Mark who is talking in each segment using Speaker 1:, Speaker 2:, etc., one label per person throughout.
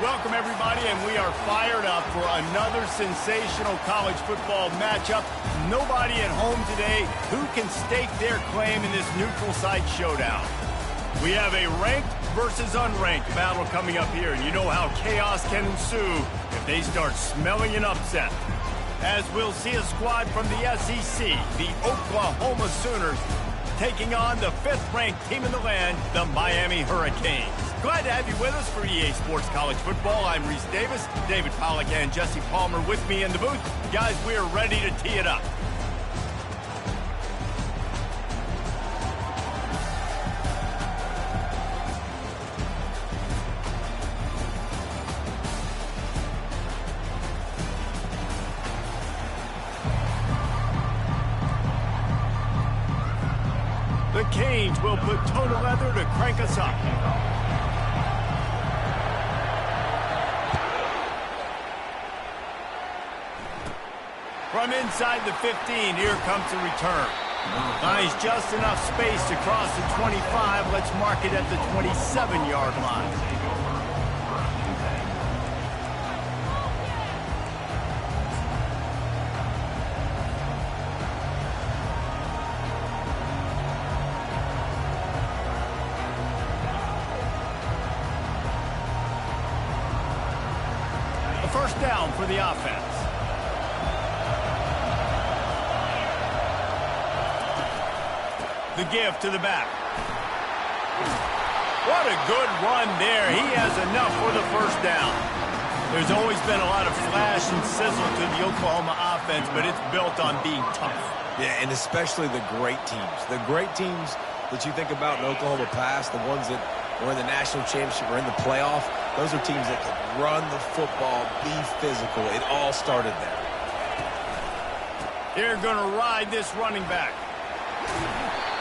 Speaker 1: Welcome, everybody, and we are fired up for another sensational college football matchup. Nobody at home today who can stake their claim in this neutral site showdown. We have a ranked versus unranked battle coming up here, and you know how chaos can ensue if they start smelling an upset. As we'll see a squad from the SEC, the Oklahoma Sooners, taking on the 5th-ranked team in the land, the Miami Hurricanes. Glad to have you with us for EA Sports College Football. I'm Reese Davis, David Pollack, and Jesse Palmer with me in the booth. Guys, we're ready to tee it up. The Canes will put toe to leather to crank us up. From inside the 15, here comes the return. Finds just enough space to cross the 25. Let's mark it at the 27-yard line. A first down for the offense. The give to the back. What a good run there. He has enough for the first down. There's always been a lot of flash and sizzle to the Oklahoma offense, but it's built on being tough.
Speaker 2: Yeah, and especially the great teams. The great teams that you think about in Oklahoma past, the ones that were in the national championship or in the playoff, those are teams that can run the football, be physical. It all started there.
Speaker 1: They're going to ride this running back.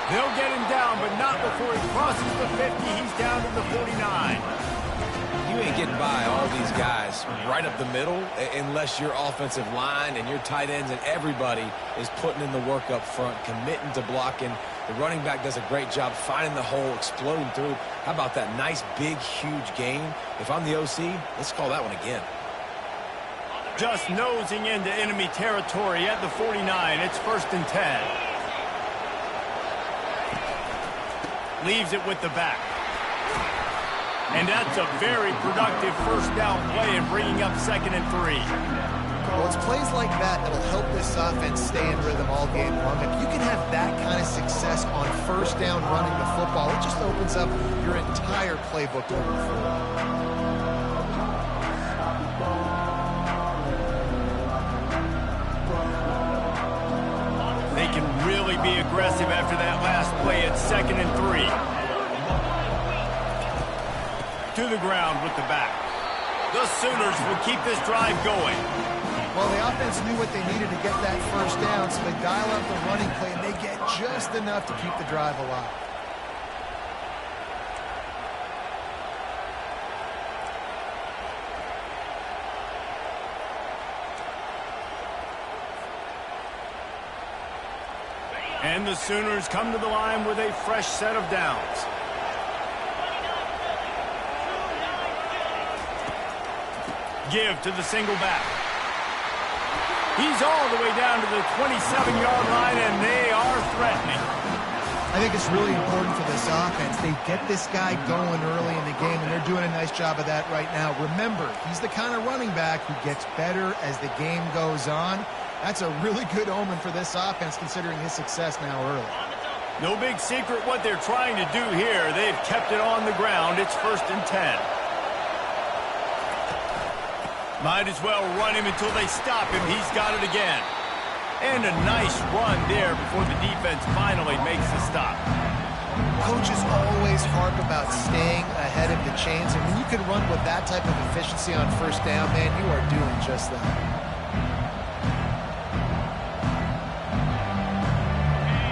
Speaker 1: They'll get him down, but not before he crosses the 50. He's down to the 49.
Speaker 2: You ain't getting by all these guys right up the middle unless your offensive line and your tight ends and everybody is putting in the work up front, committing to blocking. The running back does a great job finding the hole, exploding through. How about that nice, big, huge gain? If I'm the OC, let's call that one again.
Speaker 1: Just nosing into enemy territory at the 49. It's 1st and 10. Leaves it with the back. And that's a very productive first down play and bringing up 2nd and 3.
Speaker 3: Well, it's plays like that that'll help this offense stay in rhythm all game long. If you can have that kind of success on first down running the football, it just opens up your entire playbook moving forward.
Speaker 1: They can really be aggressive after that last play at 2nd and 3. To the ground with the back. The Sooners will keep this drive going.
Speaker 3: Well, the offense knew what they needed to get that first down, so they dial up the running play, and they get just enough to keep the drive alive.
Speaker 1: And the Sooners come to the line with a fresh set of downs. Give to the single back. He's all the way down to the 27-yard line, and they are threatening.
Speaker 3: I think it's really important for this offense. They get this guy going early in the game, and they're doing a nice job of that right now. Remember, he's the kind of running back who gets better as the game goes on. That's a really good omen for this offense, considering his success now early.
Speaker 1: No big secret what they're trying to do here. They've kept it on the ground. It's 1st and 10. Might as well run him until they stop him. He's got it again. And a nice run there before the defense finally makes the stop.
Speaker 3: Coaches always harp about staying ahead of the chains, and when you can run with that type of efficiency on first down, man, you are doing just that.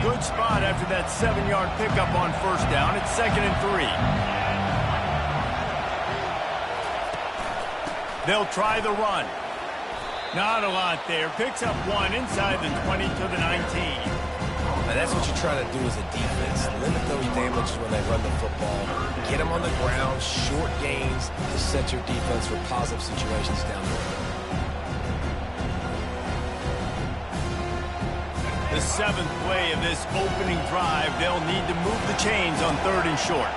Speaker 1: Good spot after that 7-yard pickup on first down. It's 2nd and 3. They'll try the run. Not a lot there. Picks up 1 inside the 20 to the 19.
Speaker 2: And that's what you're trying to do as a defense. Limit those damages when they run the football. Get them on the ground, short gains to set your defense for positive situations down the road.
Speaker 1: The 7th play of this opening drive, they'll need to move the chains on 3rd and short.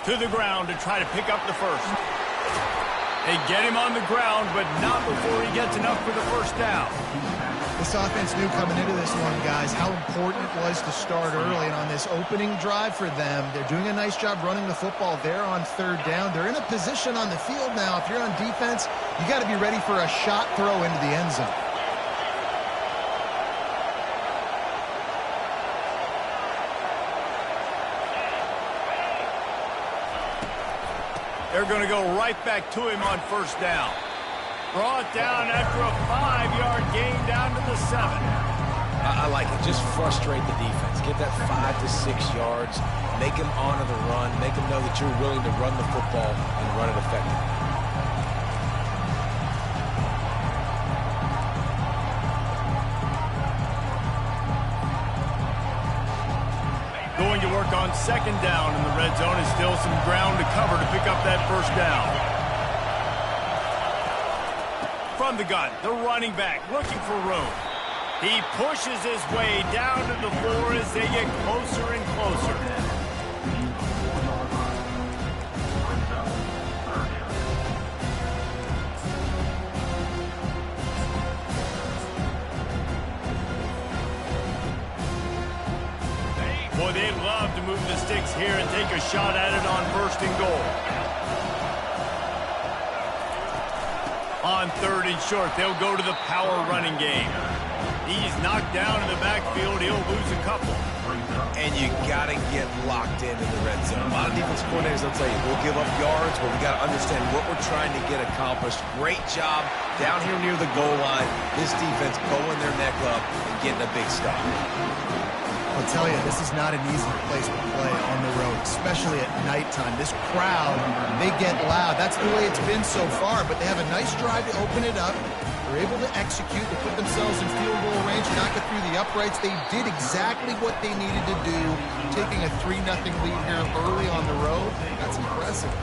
Speaker 1: To the ground to try to pick up the first. They get him on the ground, but not before he gets enough for the first down.
Speaker 3: This offense knew coming into this one, guys, how important it was to start early. And on this opening drive for them, they're doing a nice job running the football there on 3rd down. They're in a position on the field now. If you're on defense, you got to be ready for a shot throw into the end zone.
Speaker 1: They're going to go right back to him on 1st down. Brought down after a 5-yard gain down to the 7.
Speaker 2: I like it. Just frustrate the defense. Get that 5 to 6 yards. Make them honor the run. Make them know that you're willing to run the football and run it effectively.
Speaker 1: Going to work on 2nd down in the red zone, and still some ground to cover to pick up that 1st down. From the gun, the running back looking for room. He pushes his way down to the floor as they get closer and closer. Boy, they'd love to move the sticks here and take a shot at it on 1st and goal. On 3rd and short, they'll go to the power running game. He's knocked down in the backfield. He'll lose a couple.
Speaker 2: And you got to get locked in the red zone. A lot of defensive coordinators will tell you, we'll give up yards, but we got to understand what we're trying to get accomplished. Great job down here near the goal line. This defense pulling their neck up and getting a big stop.
Speaker 3: I'll tell you, this is not an easy place to play on the road, especially at nighttime. This crowd, they get loud. That's the way it's been so far, but they have a nice drive to open it up. They're able to execute, to put themselves in field goal range, knock it through the uprights. They did exactly what they needed to do, taking a 3-0 lead here early on the road. That's impressive.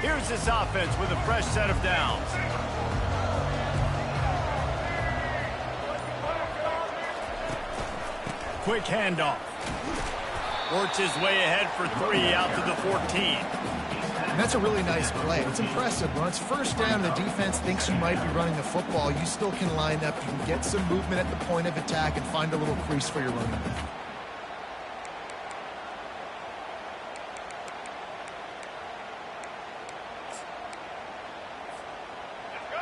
Speaker 1: Here's this offense with a fresh set of downs. Quick handoff. Works his way ahead for 3 out to the 14.
Speaker 3: And that's a really nice play. It's impressive. When it's 1st down, the defense thinks you might be running the football. You still can line up. You can get some movement at the point of attack and find a little crease for your running back.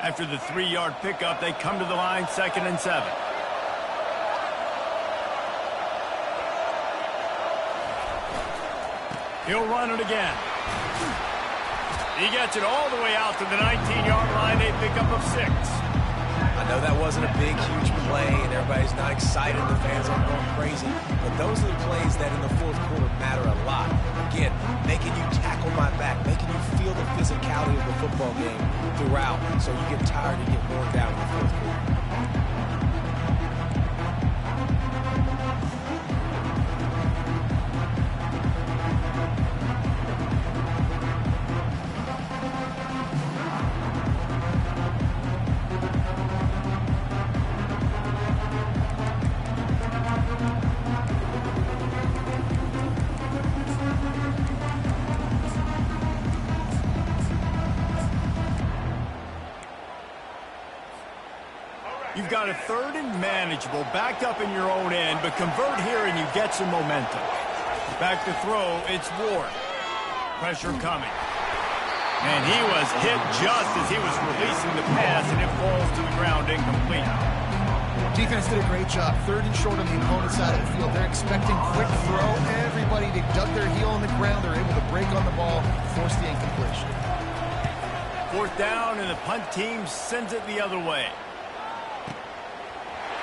Speaker 1: After the 3-yard pickup, they come to the line, 2nd and 7. He'll run it again. He gets it all the way out to the 19-yard line, a pickup of 6.
Speaker 2: I know that wasn't a big, huge play, and everybody's not excited. The fans aren't going crazy. But those are the plays that in the 4th quarter matter a lot. Again, making you tackle my back, making you feel the physicality of the football game throughout, so you get tired and get worn down in the 4th quarter.
Speaker 1: You've got a 3rd and manageable, backed up in your own end, but convert here and you get some momentum. Back to throw, it's Ward. Pressure coming. And he was hit just as he was releasing the pass, and it falls to the ground incomplete.
Speaker 3: Defense did a great job. 3rd and short on the opponent's side of the field. They're expecting quick throw. Everybody, they dug their heel on the ground. They're able to break on the ball, force the incompletion.
Speaker 1: 4th down, and the punt team sends it the other way.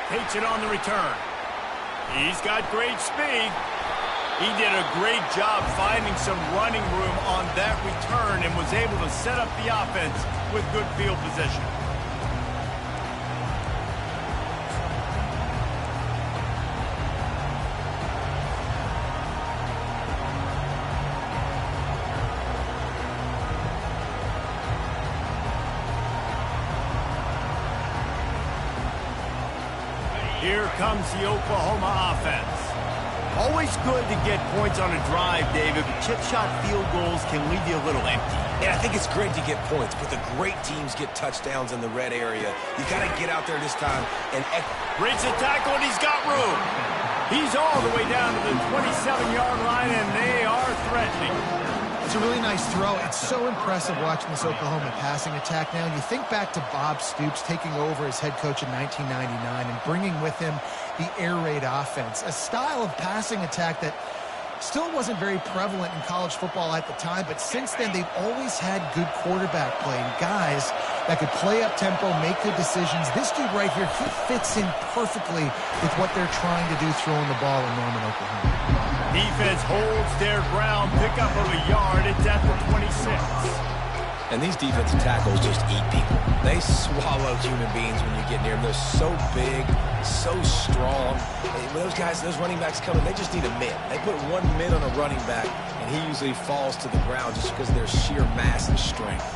Speaker 1: Takes it on the return. He's got great speed. He did a great job finding some running room on that return and was able to set up the offense with good field position. Here comes the Oklahoma offense. Always good to get points on a drive, David, but chip shot field goals can leave you a little empty.
Speaker 2: Yeah, I think it's great to get points, but the great teams get touchdowns in the red area. You got to get out there this time and...
Speaker 1: Breaks the tackle, and he's got room. He's all the way down to the 27-yard line, and they are threatening.
Speaker 3: It's a really nice throw. It's so impressive watching this Oklahoma passing attack now. And you think back to Bob Stoops taking over as head coach in 1999 and bringing with him the air raid offense, a style of passing attack that still wasn't very prevalent in college football at the time, but since then they've always had good quarterback play and guys that could play up tempo, make good decisions. This dude right here, he fits in perfectly with what they're trying to do throwing the ball in Norman, Oklahoma.
Speaker 1: Defense holds their ground, pick up of a yard. It's at the 26.
Speaker 2: And these defensive tackles just eat people. They swallow human beings when you get near them. They're so big, so strong. When those guys, those running backs come in, they just need a mid. They put one mid on a running back, and he usually falls to the ground just because of their sheer mass and strength.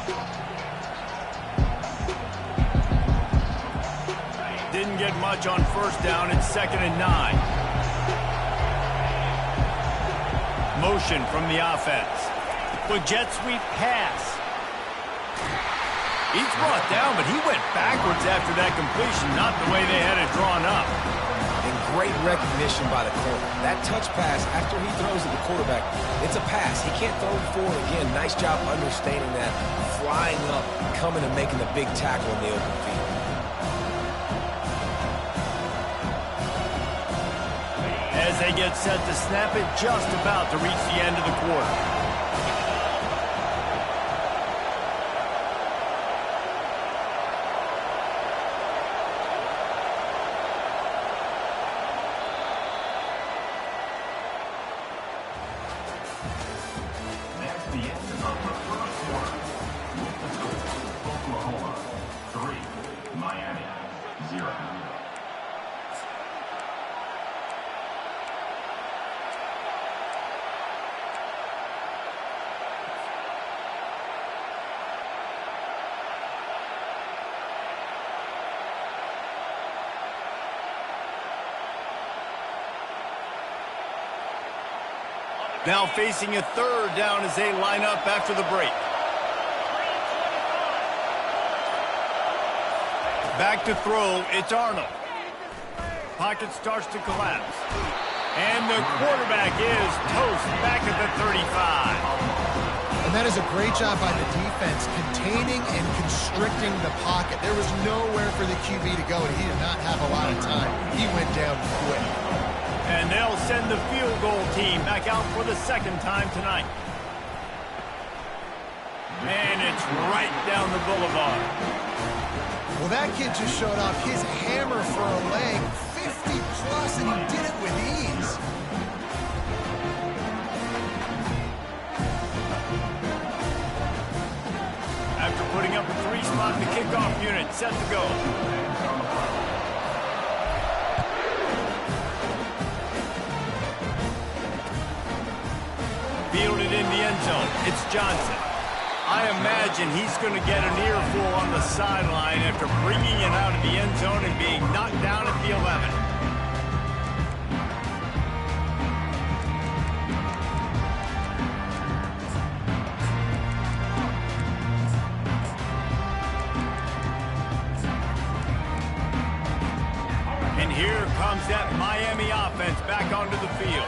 Speaker 1: Didn't get much on 1st down. It's 2nd and 9. Motion from the offense. The jet sweep pass. He's brought down, but he went backwards after that completion, not the way they had it drawn up.
Speaker 2: And great recognition by the corner. That touch pass, after he throws at the quarterback, it's a pass. He can't throw it forward again. Nice job understanding that, flying up, coming and making the big tackle in the open field.
Speaker 1: As they get set to snap it, just about to reach the end of the quarter. Now facing a 3rd down as they line up after the break. Back to throw, it's Arnold. Pocket starts to collapse. And the quarterback is toast back at the 35.
Speaker 3: And that is a great job by the defense, containing and constricting the pocket. There was nowhere for the QB to go, and he did not have a lot of time. He went down quick.
Speaker 1: And they'll send the field goal team back out for the 2nd time tonight. And it's right down the boulevard.
Speaker 3: Well, that kid just showed off his hammer for a leg, 50-plus, and he did it with ease.
Speaker 1: After putting up a 3-spot, the kickoff unit set to go. Fielded in the end zone. It's Johnson. I imagine he's going to get an earful on the sideline after bringing it out of the end zone and being knocked down at the 11. And here comes that Miami offense back onto the field.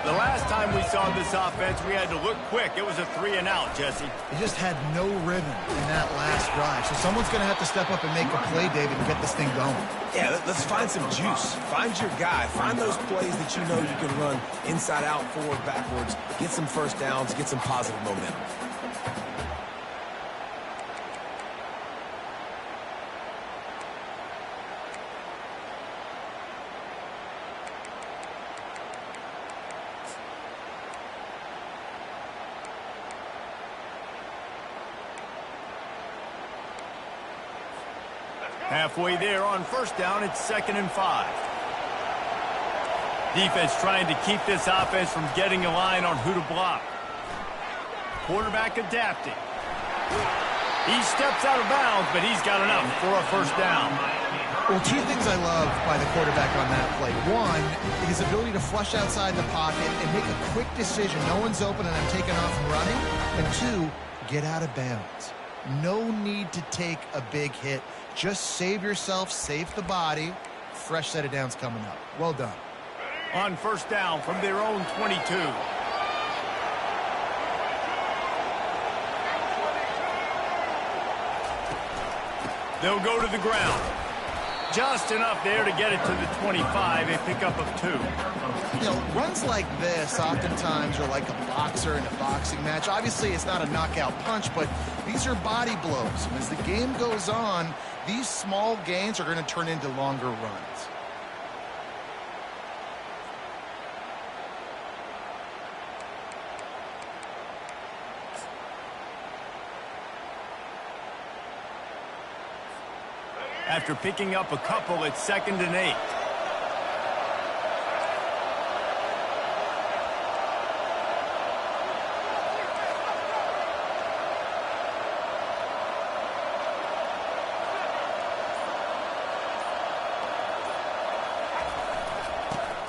Speaker 1: The last time we saw this offense, we had to look quick. It was a 3-and-out, Jesse.
Speaker 3: They just had no rhythm in that last drive. So someone's going to have to step up and make a play, David, and get this thing going.
Speaker 2: Yeah, let's find some juice. Find your guy. Find those plays that you know you can run inside out, forward, backwards. Get some 1st downs. Get some positive momentum.
Speaker 1: Halfway there on first down, it's 2nd and 5. Defense trying to keep this offense from getting a line on who to block. Quarterback adapting. He steps out of bounds, but he's got enough for a first down.
Speaker 3: Well, two things I love by the quarterback on that play. One, his ability to flush outside the pocket and make a quick decision. No one's open and I'm taking off and running. And two, get out of bounds. No need to take a big hit. Just save yourself, save the body. Fresh set of downs coming up. Well done.
Speaker 1: On first down from their own 22. They'll go to the ground. Just enough there to get it to the 25, a pickup of 2.
Speaker 3: You know, runs like this oftentimes are like a boxer in a boxing match. Obviously, it's not a knockout punch, but these are body blows. And as the game goes on, these small gains are going to turn into longer runs.
Speaker 1: After picking up a couple, it's 2nd and 8.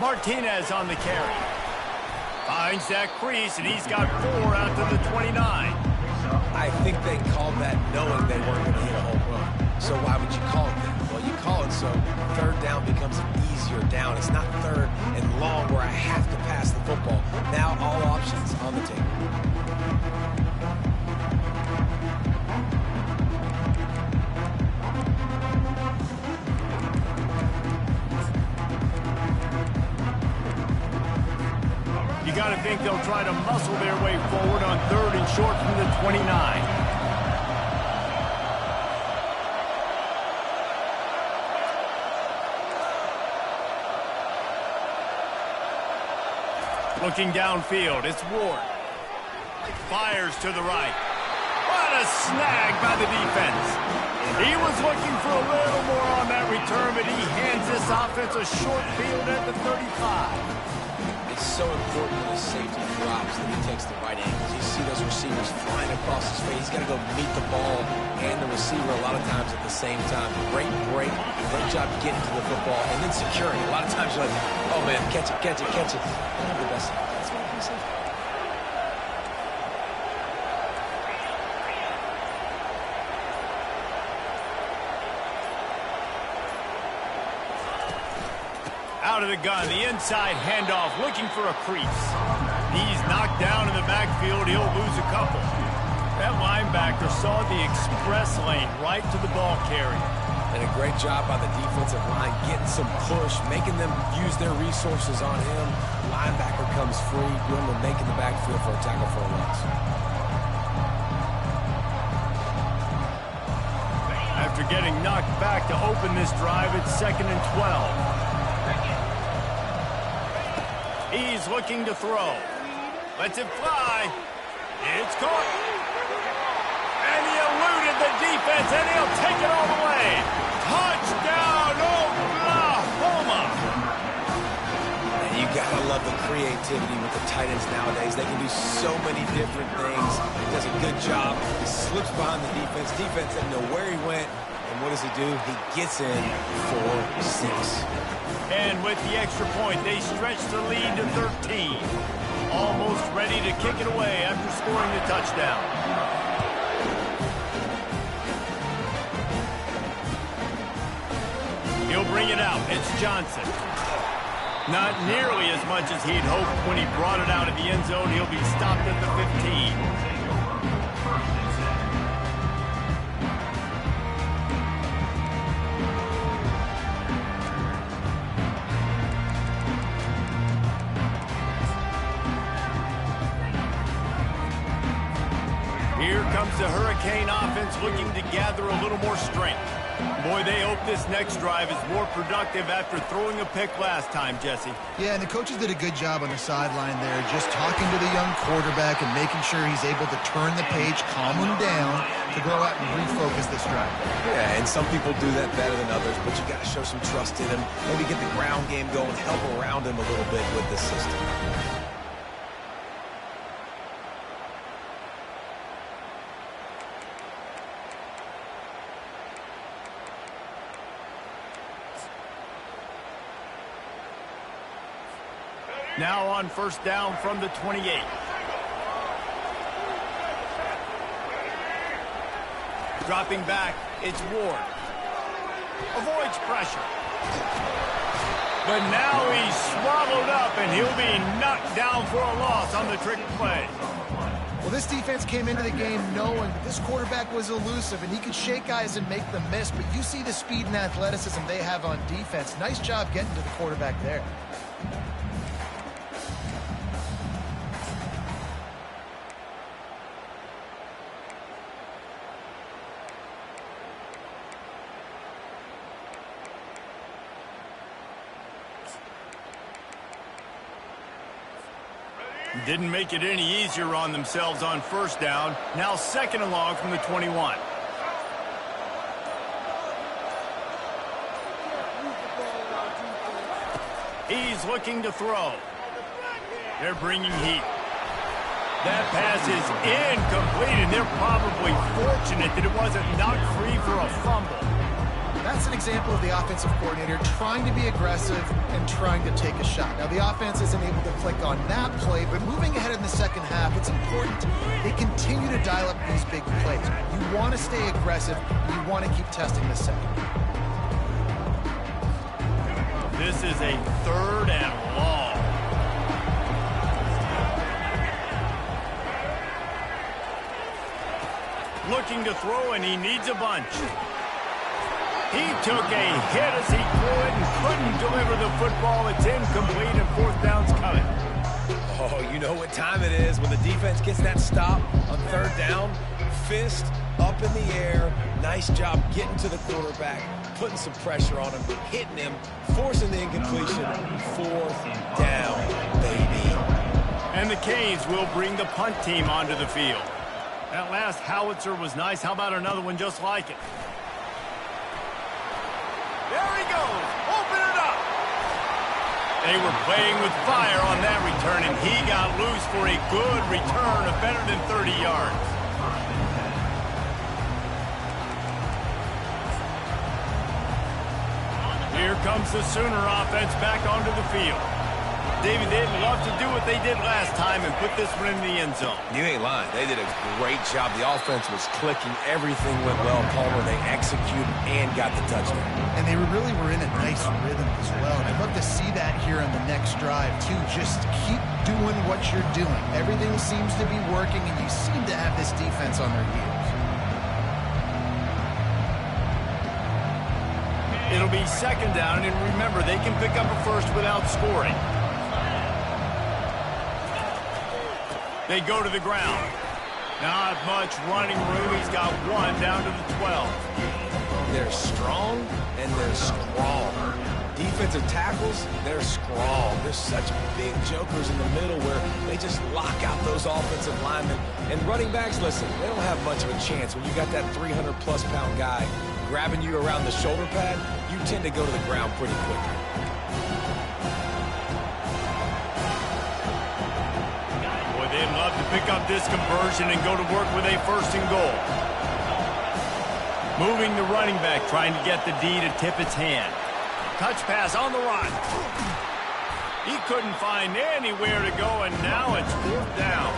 Speaker 1: Martinez on the carry. Finds that crease, and he's got 4 out to the 29.
Speaker 2: I think they called that knowing they weren't going to hit a home run. So why would you call it that? Well, you call it so third down becomes an easier down. It's not third and long where I have to pass the football. Now all options on the table.
Speaker 1: You got to think they'll try to muscle their way forward on 3rd and short from the 29. Looking downfield, it's Ward. Fires to the right. What a snag by the defense. He was looking for a little more on that return, but he hands this offense a short field at the 35.
Speaker 2: It's so important when his safety drops that he takes the right angles. You see those receivers flying across his face. He's got to go meet the ball and the receiver a lot of times at the same time. Great break, great job getting to the football, and then securing. A lot of times you're like, oh man, catch it, catch it, catch it. Don't have the best. That's what I'm saying.
Speaker 1: Out of the gun, the inside handoff, looking for a crease. He's knocked down in the backfield. He'll lose a couple. That linebacker saw the express lane right to the ball carrier.
Speaker 2: And a great job by the defensive line, getting some push, making them use their resources on him. Linebacker comes free, Greenland making the backfield for a tackle for a loss.
Speaker 1: After getting knocked back to open this drive, it's 2nd and 12. He's looking to throw. Lets it fly. It's caught. And he eluded the defense, and he'll take it all the way. Touchdown, Oklahoma!
Speaker 2: And you gotta love the creativity with the tight ends nowadays. They can do so many different things. He does a good job. He slips behind the defense. Defense doesn't know where he went. And what does he do? He gets in for 6.
Speaker 1: And with the extra point, they stretch the lead to 13. Almost ready to kick it away after scoring the touchdown. He'll bring it out. It's Johnson. Not nearly as much as he'd hoped when he brought it out of the end zone. He'll be stopped at the 15. Here comes the Hurricane offense looking to gather a little more strength. Boy, they hope this next drive is more productive after throwing a pick last time, Jesse.
Speaker 3: Yeah, and the coaches did a good job on the sideline there, just talking to the young quarterback and making sure he's able to turn the page, calm him down, to go out and refocus this drive.
Speaker 2: Yeah, and some people do that better than others, but you got to show some trust in him. Maybe get the ground game going, help around him a little bit with this system.
Speaker 1: Now on first down from the 28. Dropping back, it's Ward. Avoids pressure. But now he's swallowed up, and he'll be knocked down for a loss on the trick play.
Speaker 3: Well, this defense came into the game knowing that this quarterback was elusive, and he could shake guys and make them miss, but you see the speed and athleticism they have on defense. Nice job getting to the quarterback there.
Speaker 1: Didn't make it any easier on themselves on first down. Now second and long from the 21. He's looking to throw. They're bringing heat. That pass is incomplete, and they're probably fortunate that it wasn't knocked free for a fumble.
Speaker 3: That's an example of the offensive coordinator trying to be aggressive and trying to take a shot. Now, the offense isn't able to click on that play, but moving ahead in the second half, it's important they continue to dial up these big plays. You want to stay aggressive. You want to keep testing the second.
Speaker 1: This is a third and long. Looking to throw, and he needs a bunch. He took a hit as he threw it and couldn't deliver the football. It's incomplete, and fourth down's coming.
Speaker 2: Oh, you know what time it is when the defense gets that stop on third down. Fist up in the air. Nice job getting to the quarterback, putting some pressure on him, hitting him, forcing the incompletion. Fourth down, baby.
Speaker 1: And the Canes will bring the punt team onto the field. That last howitzer was nice. How about another one just like it? There he goes. Open it up. They were playing with fire on that return, and he got loose for a good return of better than 30 yards. Here comes the Sooner offense back onto the field. David, they'd love to do what they did last time and put this one in the end zone.
Speaker 2: You ain't lying. They did a great job. The offense was clicking. Everything went well, Palmer. They executed and got the touchdown.
Speaker 3: And they really were in a nice rhythm as well. And I'd love to see that here on the next drive, too. Just keep doing what you're doing. Everything seems to be working, and you seem to have this defense on their heels.
Speaker 1: It'll be second down, and remember, they can pick up a first without scoring. They go to the ground. Not much running room. He's got one down to the 12.
Speaker 2: They're strong, and they're strong. Defensive tackles, they're strong. They're such big jokers in the middle where they just lock out those offensive linemen. And running backs, listen, they don't have much of a chance. When you got that 300-plus pound guy grabbing you around the shoulder pad, you tend to go to the ground pretty quickly.
Speaker 1: They'd love to pick up this conversion and go to work with a first and goal. Moving the running back, trying to get the D to tip its hand. Touch pass on the run. He couldn't find anywhere to go, and now it's fourth down.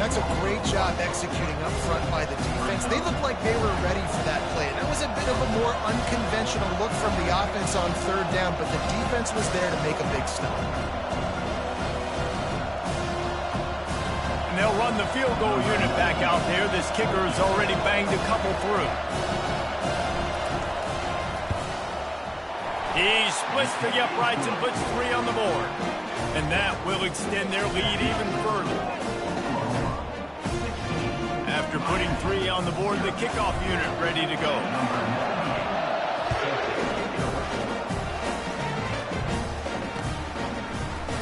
Speaker 3: That's a great job executing up front by the defense. They looked like they were ready for that play. That was a bit of a more unconventional look from the offense on third down, but the defense was there to make a big stop.
Speaker 1: And they'll run the field goal unit back out there. This kicker has already banged a couple through. He splits the uprights and puts 3 on the board. And that will extend their lead even further. After putting 3 on the board, the kickoff unit ready to go.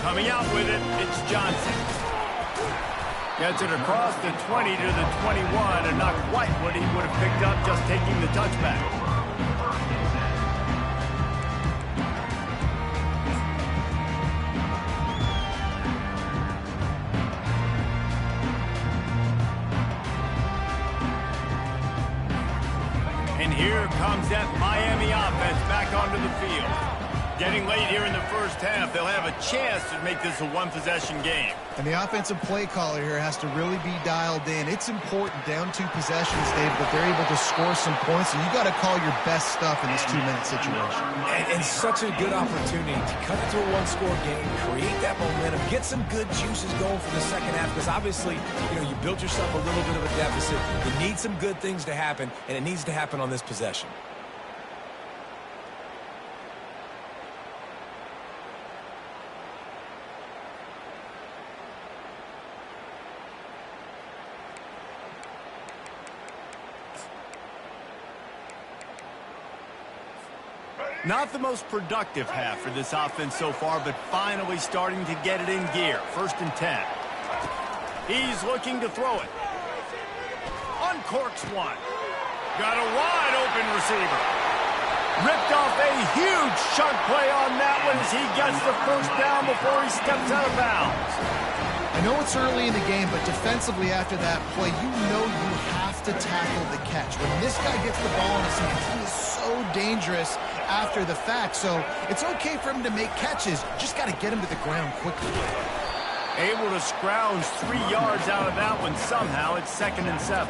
Speaker 1: Coming out with it, it's Johnson. Gets it across the 20 to the 21, and not quite what he would have picked up just taking the touchback. And here comes that Miami offense back onto the field. Getting late here in the first half, they'll have a chance to make this a one-possession game.
Speaker 3: And the offensive play caller here has to really be dialed in. It's important, down 2 possessions, Dave, that they're able to score some points. And you got to call your best stuff in this 2-minute situation.
Speaker 2: And such a good opportunity to cut into a one-score game, create that momentum, get some good juices going for the second half. Because obviously, you built yourself a little bit of a deficit. You need some good things to happen, and it needs to happen on this possession.
Speaker 1: Not the most productive half for this offense so far, but finally starting to get it in gear. 1st and 10. He's looking to throw it. Uncorks one. Got a wide open receiver. Ripped off a huge chunk play on that one as he gets the first down before he steps out of bounds.
Speaker 3: I know it's early in the game, but defensively after that play, you have to tackle the catch. When this guy gets the ball in his hands, he is so dangerous after the fact. So it's okay for him to make catches. Just got to get him to the ground quickly.
Speaker 1: Able to scrounge 3 yards out of that one somehow. It's 2nd and 7.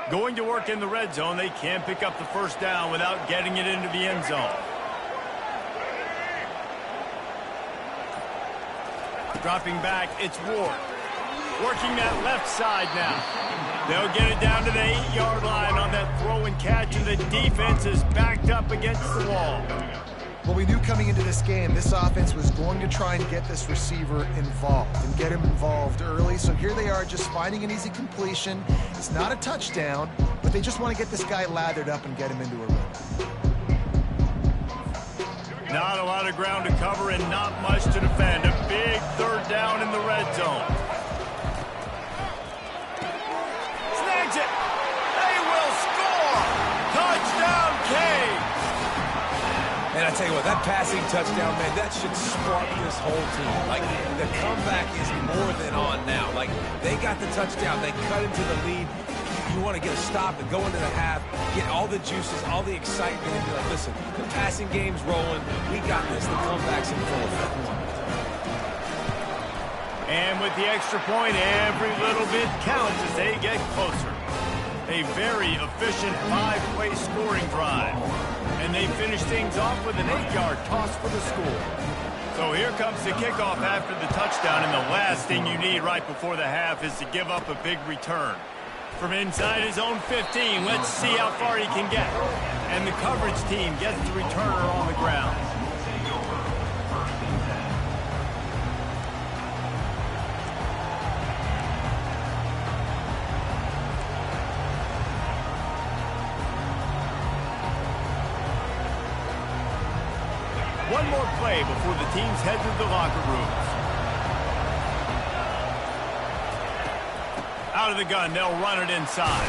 Speaker 1: Going to work in the red zone. They can't pick up the first down without getting it into the end zone. Dropping back, it's Ward. Working that left side now. They'll get it down to the 8-yard line on that throw and catch, and the defense is backed up against the wall.
Speaker 3: Well, we knew coming into this game, this offense was going to try and get this receiver involved and get him involved early. So here they are just finding an easy completion. It's not a touchdown, but they just want to get this guy lathered up and get him into a run.
Speaker 1: Not a lot of ground to cover and not much to defend. A big 3rd down in the red zone. Snags it. They will score. Touchdown, Canes.
Speaker 2: And I tell you what, that passing touchdown, man, that should spark this whole team. Like, the comeback is more than on now. Like, they got the touchdown. They cut into the lead. You want to get a stop and go into the half, get all the juices, all the excitement, and be like, listen, the passing game's rolling. We got this. The comeback's in full effect.
Speaker 1: And with the extra point, every little bit counts as they get closer. A very efficient 5-play scoring drive. And they finish things off with an 8-yard toss for the score. So here comes the kickoff after the touchdown, and the last thing you need right before the half is to give up a big return. From inside his own 15, let's see how far he can get. And the coverage team gets the returner on the ground. One more play before the teams head to the locker rooms. Out of the gun, they'll run it inside.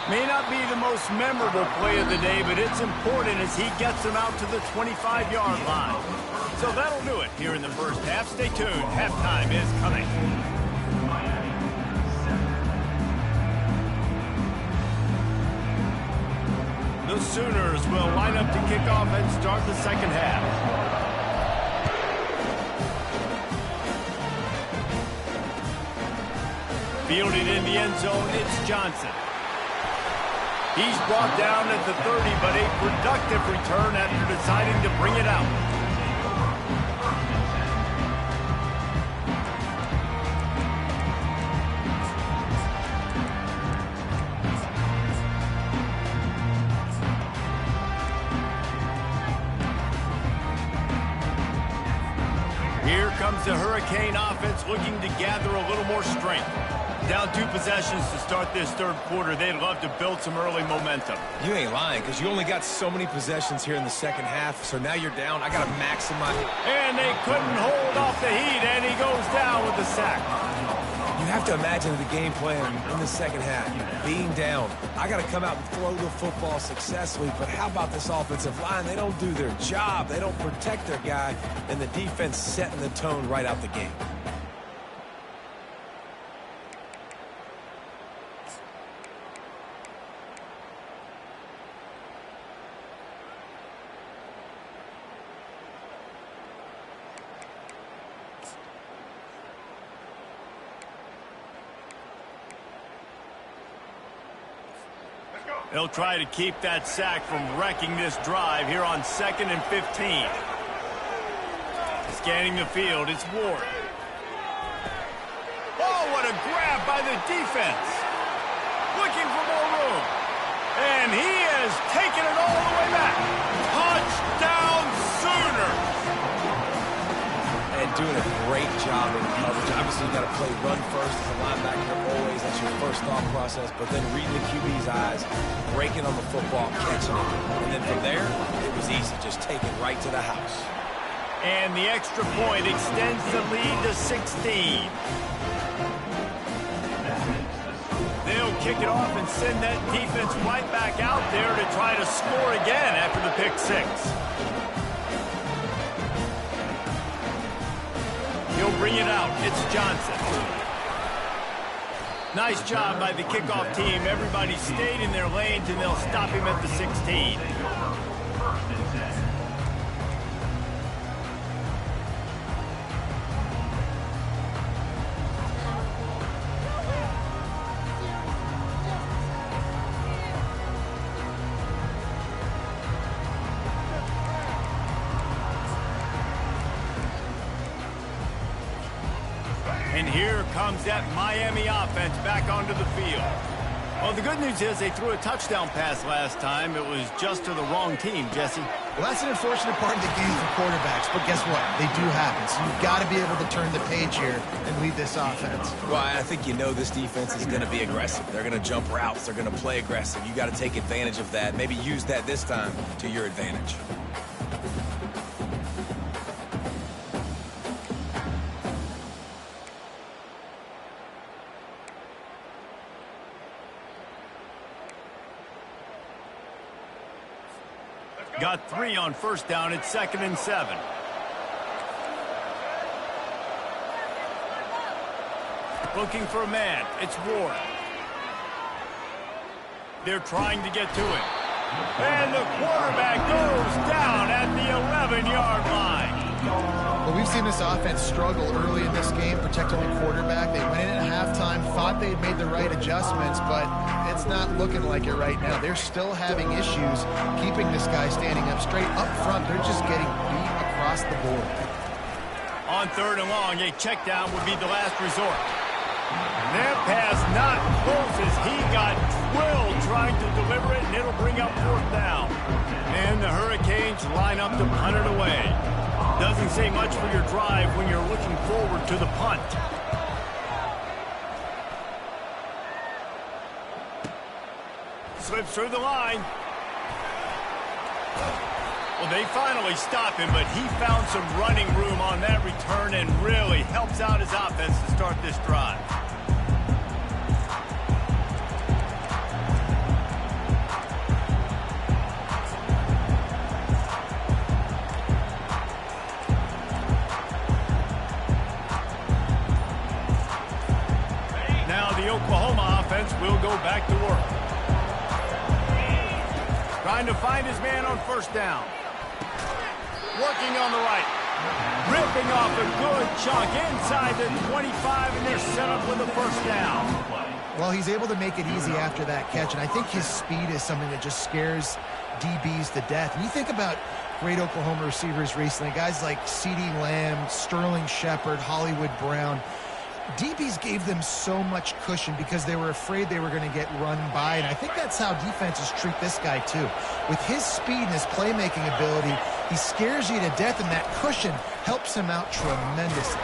Speaker 1: May not be the most memorable play of the day, but it's important as he gets them out to the 25-yard line. So that'll do it here in the first half. Stay tuned. Halftime is coming. The Sooners will line up to kick off and start the second half. Fielded in the end zone, it's Johnson. He's brought down at the 30, but a productive return after deciding to bring it out. comes the Hurricane offense looking to gather a little more strength. Down 2 possessions to start this third quarter. They'd love to build some early momentum.
Speaker 2: You ain't lying, because you only got so many possessions here in the second half, so now you're down. I got to maximize.
Speaker 1: And they couldn't hold off the heat, and he goes down with the sack.
Speaker 2: You have to imagine the game plan in the second half. Being down, I got to come out and throw the football successfully, but how about this offensive line? They don't do their job. They don't protect their guy, and the defense setting the tone right out the game.
Speaker 1: They'll try to keep that sack from wrecking this drive here on 2nd and 15. Scanning the field, it's Ward. Oh, what a grab by the defense. Looking for more room. And he has taken it all the way back. Touchdown Sooners! And doing a great job in coverage. Obviously, you got to play run first as a linebacker always. That's your first thought process. But then reading the QB's eyes, breaking on the football, catching it. And then from there, it was easy. Just take it right to the house. And the extra point extends the lead to 16. They'll kick it off and send that defense right back out there to try to score again after the pick 6. He'll bring it out. It's Johnson. Nice job by the kickoff team. Everybody stayed in their lanes, and they'll stop him at the 16. And here comes that Miami offense back onto the field. Well, the good news is they threw a touchdown pass last time. It was just to the wrong team, Jesse.
Speaker 3: Well, that's an unfortunate part of the game for quarterbacks, but guess what? They do happen. So you've got to be able to turn the page here and lead this offense.
Speaker 2: Well, I think you know this defense is going to be aggressive. They're going to jump routes. They're going to play aggressive. You got to take advantage of that. Maybe use that this time to your advantage.
Speaker 1: Got 3 on first down. It's 2nd and 7. Looking for a man. It's Ward. They're trying to get to it. And the quarterback goes down at the 11-yard line.
Speaker 3: Well, we've seen this offense struggle early in this game, protecting the quarterback. They went in at halftime, thought they had made the right adjustments, but it's not looking like it right now. They're still having issues keeping this guy standing up straight up front. They're just getting beat across the board.
Speaker 1: On 3rd and long, a check down would be the last resort. That pass not close as he got drilled trying to deliver it, and it'll bring up 4th down. And the Hurricanes line up to punt it away. Doesn't say much for your drive when you're looking forward to the punt. Slips through the line. Well, they finally stop him, but he found some running room on that return and really helps out his offense to start this drive. Now the Oklahoma offense will go back to work. Trying to find his man on first down. Working on the right. Ripping off a good chunk inside the 25, and they're set up with a first down.
Speaker 3: Well, he's able to make it easy after that catch, and I think his speed is something that just scares DBs to death. When you think about great Oklahoma receivers recently, guys like CeeDee Lamb, Sterling Shepard, Hollywood Brown, DBs gave them so much cushion because they were afraid they were going to get run by, and I think that's how defenses treat this guy too. With his speed and his playmaking ability, He scares you to death, and that cushion helps him out tremendously.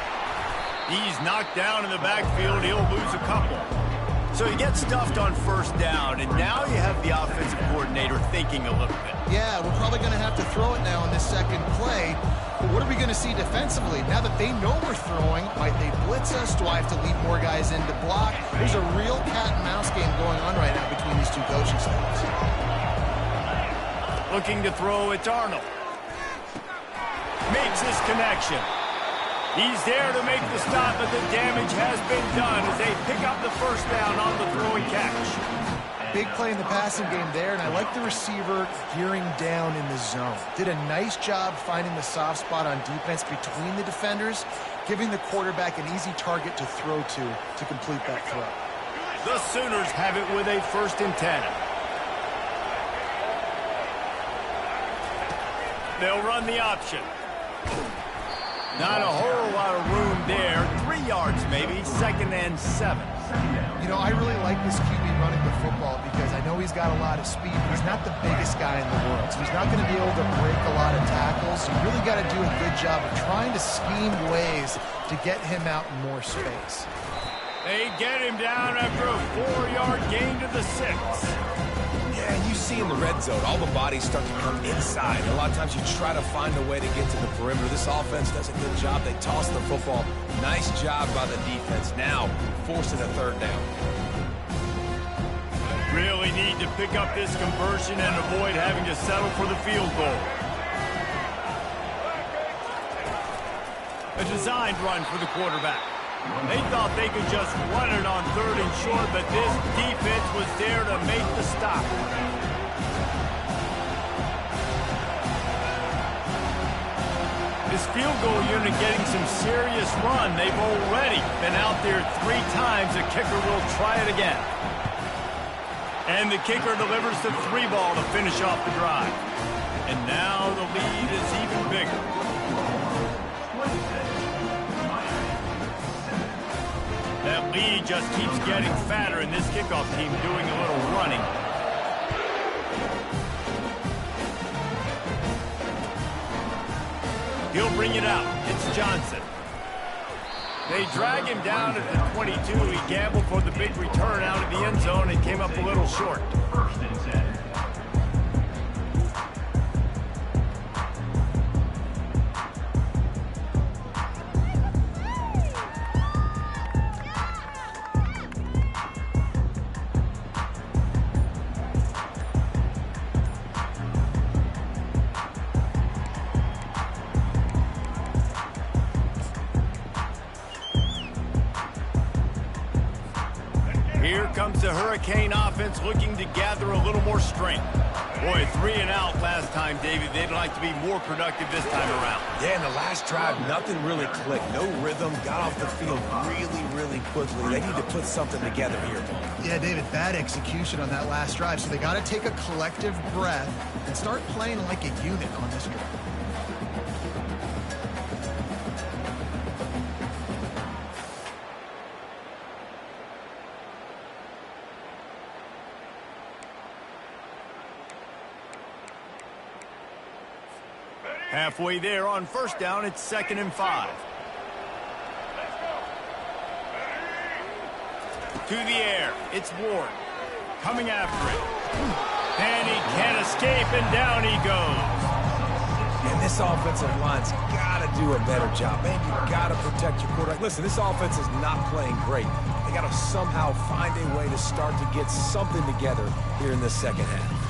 Speaker 1: He's knocked down in the backfield. He'll lose a couple. So he gets stuffed on first down, and now you have the offensive coordinator thinking a little bit.
Speaker 3: Yeah, we're probably going to have to throw it now on this second play. But what are we going to see defensively? Now that they know we're throwing, might they blitz us? Do I have to leave more guys in to block? There's a real cat-and-mouse game going on right now between these two coaching staffs.
Speaker 1: Looking to throw, it's Arnold. Makes his connection. He's there to make the stop, but the damage has been done as they pick up the first down on the throw and catch.
Speaker 3: Big play in the passing game there, and I like the receiver gearing down in the zone. Did a nice job finding the soft spot on defense between the defenders, giving the quarterback an easy target to throw to complete that throw.
Speaker 1: The Sooners have it with a 1st and 10. They'll run the option. Not a whole lot of room there. 3 yards maybe, 2nd and 7.
Speaker 3: You know, I really like this QB running the football because I know he's got a lot of speed. He's not the biggest guy in the world, so he's not going to be able to break a lot of tackles. You really got to do a good job of trying to scheme ways to get him out in more space.
Speaker 1: They get him down after a 4-yard gain to the 6.
Speaker 2: Yeah, you see in the red zone, all the bodies start to come inside. A lot of times you try to find a way to get to the perimeter. This offense does a good job. They toss the football. Nice job by the defense. Now, forcing a 3rd down.
Speaker 1: Really need to pick up this conversion and avoid having to settle for the field goal. A designed run for the quarterback. They thought they could just run it on 3rd and short, but this defense was there to make the stop. This field goal unit getting some serious run. They've already been out there 3 times. The kicker will try it again. And the kicker delivers the 3 ball to finish off the drive. And now the lead is even bigger. That lead just keeps getting fatter, and this kickoff team doing a little running. He'll bring it out. It's Johnson. They drag him down at the 22. He gambled for the big return out of the end zone and came up a little short. Here comes the Hurricane offense looking to gather a little more strength. Boy, 3 and out last time, David. They'd like to be more productive this time around.
Speaker 2: Yeah, in the last drive, nothing really clicked. No rhythm, got off the field really quickly. They need to put something together here.
Speaker 3: Yeah, David, bad execution on that last drive, so they got to take a collective breath and start playing like a unit on this drive.
Speaker 1: Halfway there on first down, it's 2nd and 5. To the air, it's Ward. Coming after it. And he can't escape, and down he goes.
Speaker 2: And this offensive line's got to do a better job. Man, you got to protect your quarterback. Listen, this offense is not playing great. They got to somehow find a way to start to get something together here in the second half.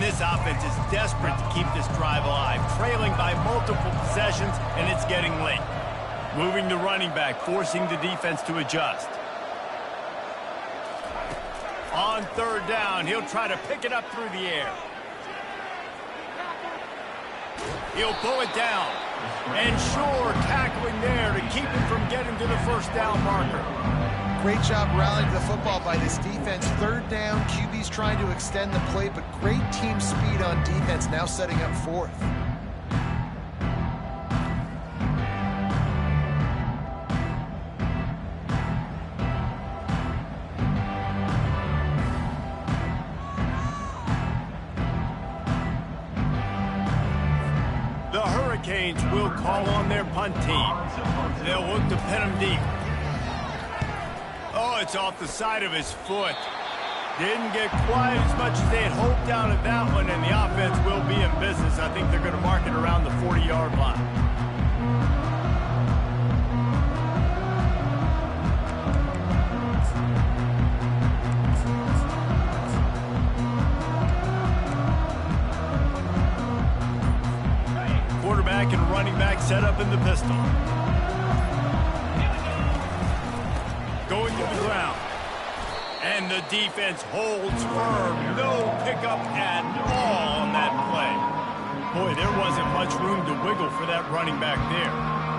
Speaker 1: This offense is desperate to keep this drive alive, trailing by multiple possessions, and it's getting late. Moving the running back, forcing the defense to adjust. On 3rd down, he'll try to pick it up through the air. He'll pull it down. And sure, tackling there to keep him from getting to the first down marker.
Speaker 3: Great job rallying the football by this defense. 3rd down, QB's trying to extend the play, but great team speed on defense, now setting up 4th.
Speaker 1: Hurricanes will call on their punt team. They'll look to pin him deep. Oh, it's off the side of his foot. Didn't get quite as much as they had hoped out of that one, and the offense will be in business. I think they're going to mark it around the 40-yard line. Quarterback and running back set up in the pistol. Going to the ground. And the defense holds firm. No pickup at all on that play. Boy, there wasn't much room to wiggle for that running back there.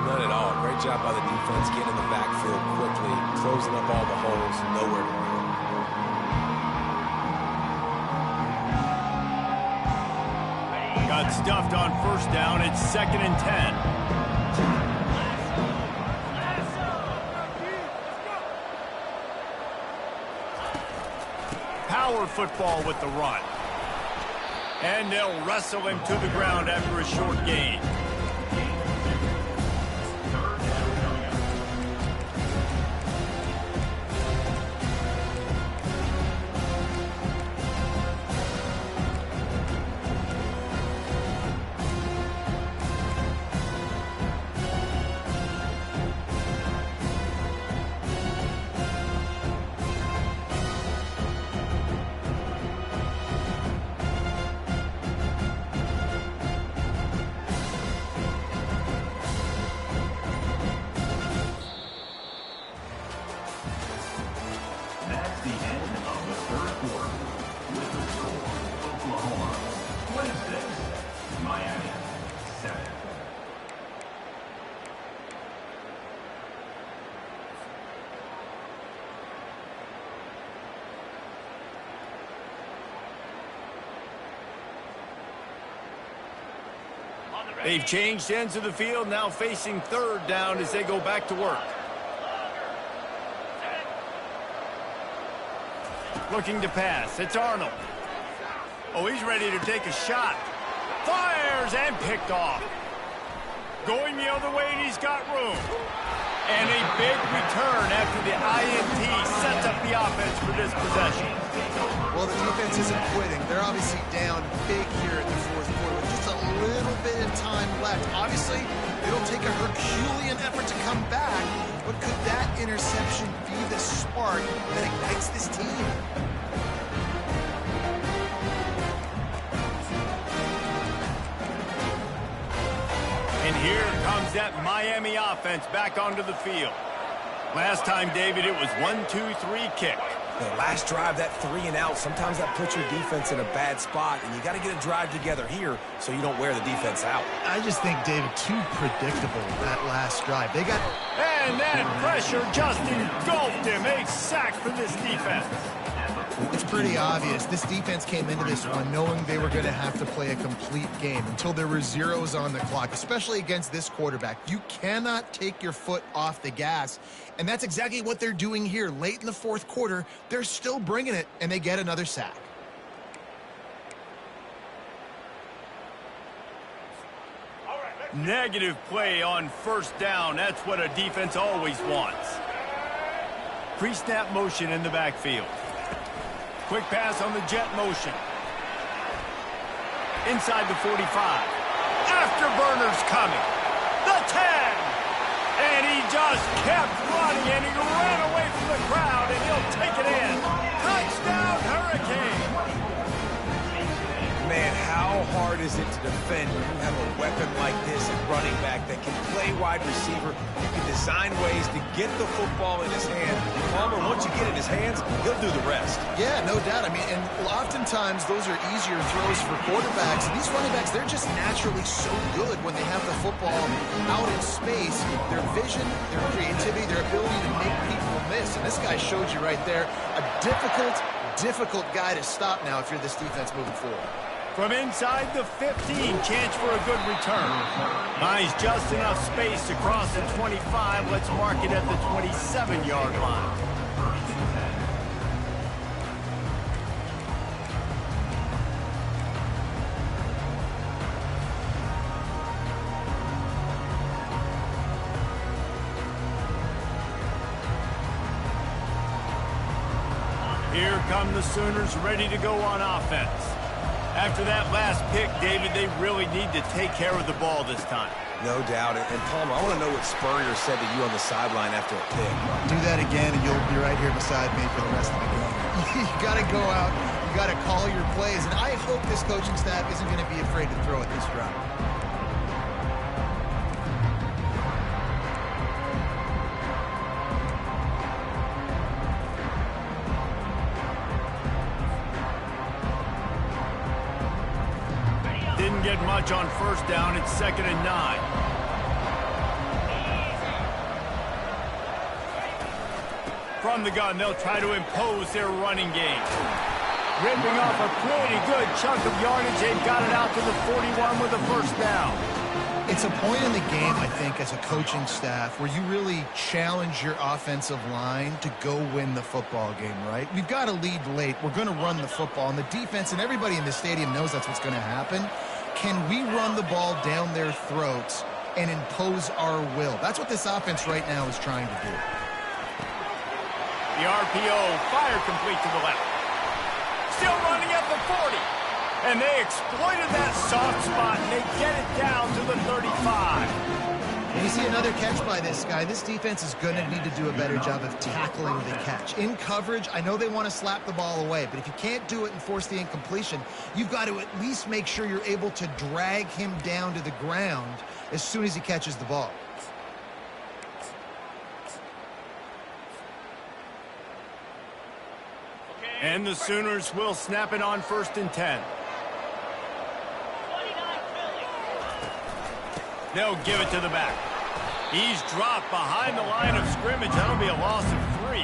Speaker 2: None at all. Great job by the defense getting in the backfield quickly, closing up all the holes, nowhere to run.
Speaker 1: Got stuffed on first down. It's 2nd and 10. Power football with the run. And they'll wrestle him to the ground after a short gain. They've changed ends of the field, now facing 3rd down as they go back to work. Looking to pass. It's Arnold. Oh, he's ready to take a shot. Fires and picked off. Going the other way, and he's got room. And a big return after the INT sets up the offense for this possession.
Speaker 3: Well, the defense isn't quitting. They're obviously down big here in the 4th quarter with just a little bit of time left. Obviously, it'll take a Herculean effort to come back, but could that interception be the spark that ignites this team?
Speaker 1: And here comes that Miami offense back onto the field. Last time, David, it was 1-2-3 kick.
Speaker 2: The last drive, that 3 and out, sometimes that puts your defense in a bad spot, and you got to get a drive together here so you don't wear the defense out.
Speaker 3: I just think, David, too predictable that last drive. They got...
Speaker 1: And that pressure just engulfed him. A sack for this defense.
Speaker 3: It's pretty obvious. This defense came into this one knowing they were going to have to play a complete game until there were zeros on the clock, especially against this quarterback. You cannot take your foot off the gas, and that's exactly what they're doing here. Late in the 4th quarter, they're still bringing it, and they get another sack.
Speaker 1: Negative play on 1st down. That's what a defense always wants. Pre-snap motion in the backfield. Quick pass on the jet motion. Inside the 45. Afterburner's coming. The 10. And he just kept running, and he ran away from the crowd, and he'll take it in. Touchdown, Hurricane.
Speaker 2: Man, how hard is it to defend when you have a weapon like this at running back that can play wide receiver? You can design ways to get the football in his hand. Palmer, once you get it in his hands, he'll do the rest.
Speaker 3: Yeah, no doubt. I mean, and oftentimes those are easier throws for quarterbacks. And these running backs, they're just naturally so good when they have the football out in space. Their vision, their creativity, their ability to make people miss. And this guy showed you right there a difficult guy to stop now if you're this defense moving forward.
Speaker 1: From inside the 15, chance for a good return. Buys just enough space to cross the 25. Let's mark it at the 27-yard line. come the Sooners, ready to go on offense. After that last pick, David, they really need to take care of the ball this time.
Speaker 2: No doubt. And Palmer, I want to know what Spurrier said to you on the sideline after a pick.
Speaker 3: Do that again, and you'll be right here beside me for the rest of the game. You got to go out. You got to call your plays. And I hope this coaching staff isn't going to be afraid to throw at this drop.
Speaker 1: Didn't get much on first down. It's 2nd and 9. From the gun, they'll try to impose their running game. Ripping off a pretty good chunk of yardage. They've got it out to the 41 with a first down.
Speaker 3: It's a point in the game, I think, as a coaching staff, where you really challenge your offensive line to go win the football game, right? We've got to lead late. We're going to run the football. And the defense and everybody in the stadium knows that's what's going to happen. Can we run the ball down their throats and impose our will? That's what this offense right now is trying to do.
Speaker 1: The RPO, fire complete to the left. Still running at the 40. And they exploited that soft spot, and they get it down to the 35.
Speaker 3: And you see another catch by this guy. This defense is going to need to do a better job of tackling the catch. In coverage, I know they want to slap the ball away, but if you can't do it and force the incompletion, you've got to at least make sure you're able to drag him down to the ground as soon as he catches the ball.
Speaker 1: And the Sooners will snap it on 1st and 10. They'll give it to the back. He's dropped behind the line of scrimmage. That'll be a loss of 3.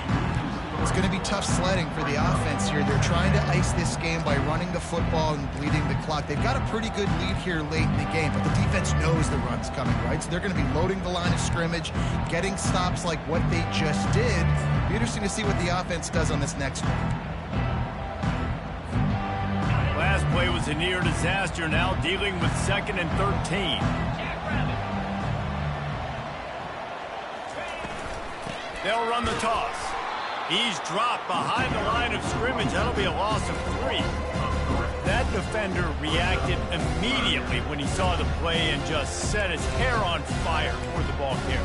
Speaker 3: It's going to be tough sledding for the offense here. They're trying to ice this game by running the football and bleeding the clock. They've got a pretty good lead here late in the game, but the defense knows the run's coming, right? So they're going to be loading the line of scrimmage, getting stops like what they just did. It'll be interesting to see what the offense does on this next one.
Speaker 1: Last play was a near disaster, now dealing with 2nd and 13. They'll run the toss. He's dropped behind the line of scrimmage. That'll be a loss of 3. That defender reacted immediately when he saw the play and just set his hair on fire toward the ball carrier.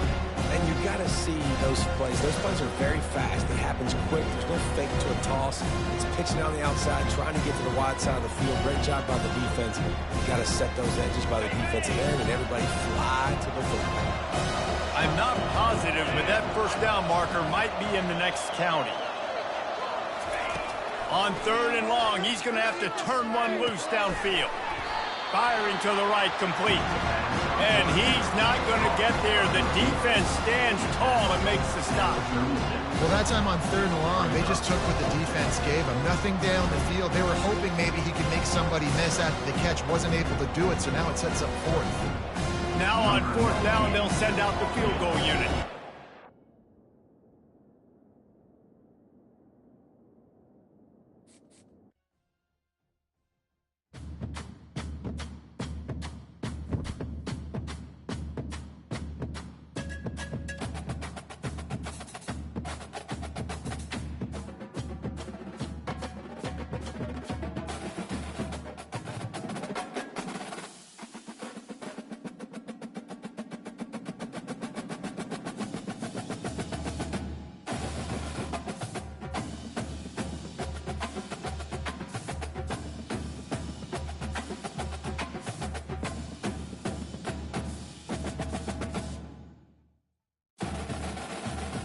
Speaker 2: And you got to see those plays. Those plays are very fast. It happens quick. There's no fake to a toss. It's pitching on the outside, trying to get to the wide side of the field. Great job by the defense. You got to set those edges by the defensive end, and everybody fly to the football.
Speaker 1: I'm not positive, but that first down marker might be in the next county. On 3rd and long, he's going to have to turn one loose downfield. Firing to the right, complete. And he's not going to get there. The defense stands tall and makes the stop.
Speaker 3: Well, that time on 3rd and long, they just took what the defense gave him. Nothing down the field. They were hoping maybe he could make somebody miss after the catch. Wasn't able to do it, so now it sets up 4th.
Speaker 1: Now on 4th down, they'll send out the field goal unit.